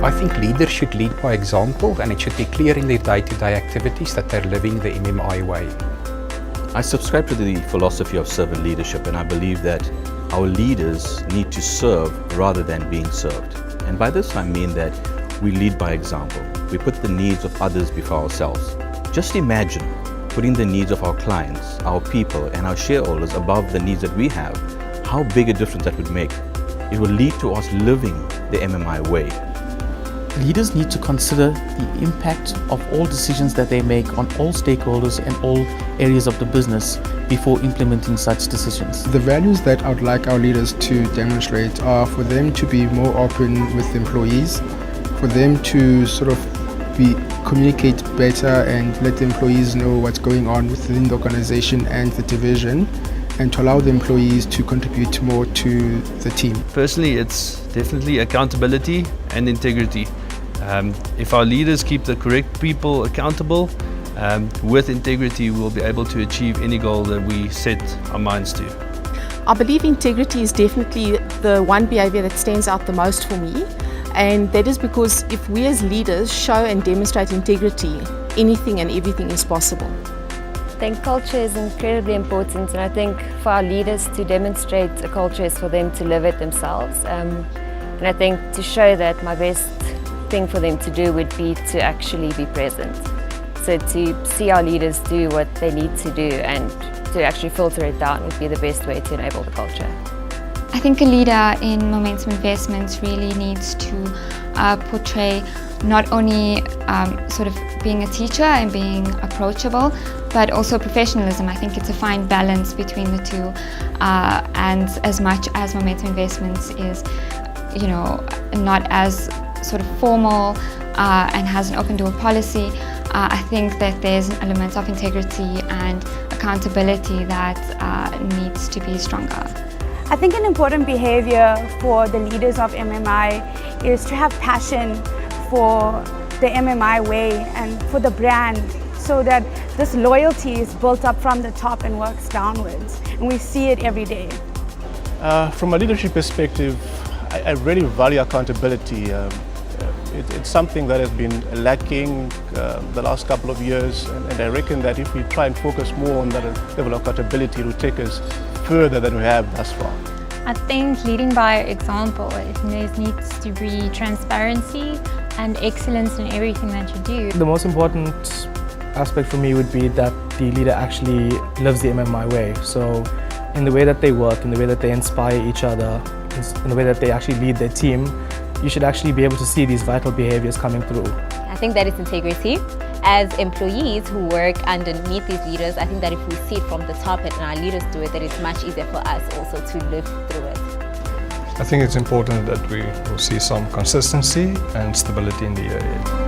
I think leaders should lead by example, and it should be clear in their day-to-day activities that they're living the MMI way. I subscribe to the philosophy of servant leadership, and I believe that our leaders need to serve rather than being served. And by this I mean that we lead by example. We put the needs of others before ourselves. Just imagine putting the needs of our clients, our people and our shareholders above the needs that we have. How big a difference that would make. It will lead to us living the MMI way. Leaders need to consider the impact of all decisions that they make on all stakeholders and all areas of the business before implementing such decisions. The values that I would like our leaders to demonstrate are for them to be more open with employees, for them to sort of communicate better and let the employees know what's going on within the organization and the division, and to allow the employees to contribute more to the team. Personally, it's definitely accountability and integrity. If our leaders keep the correct people accountable, with integrity we'll be able to achieve any goal that we set our minds to. I believe integrity is definitely the one behavior that stands out the most for me, and that is because if we as leaders show and demonstrate integrity, anything and everything is possible. I think culture is incredibly important, and I think for our leaders to demonstrate a culture is for them to live it themselves. And I think to show that, my best thing for them to do would be to actually be present. So to see our leaders do what they need to do and to actually filter it down would be the best way to enable the culture. I think a leader in Momentum Investments really needs to portray not only sort of being a teacher and being approachable, but also professionalism. I think it's a fine balance between the two, and as much as Momentum Investments is, not as sort of formal and has an open door policy, I think that there's an element of integrity and accountability that needs to be stronger. I think an important behavior for the leaders of MMI is to have passion for the MMI way and for the brand, so that this loyalty is built up from the top and works downwards, and we see it every day. From a leadership perspective, I really value accountability. It's something that has been lacking the last couple of years, and I reckon that if we try and focus more on that level of accountability, it will take us further than we have thus far. I think leading by example, there needs to be transparency and excellence in everything that you do. The most important aspect for me would be that the leader actually lives the MMI way. So in the way that they work, in the way that they inspire each other, in the way that they actually lead their team, you should actually be able to see these vital behaviors coming through. I think that is integrity. As employees who work underneath these leaders, I think that if we see it from the top and our leaders do it, then it's much easier for us also to live through it. I think it's important that we will see some consistency and stability in the area.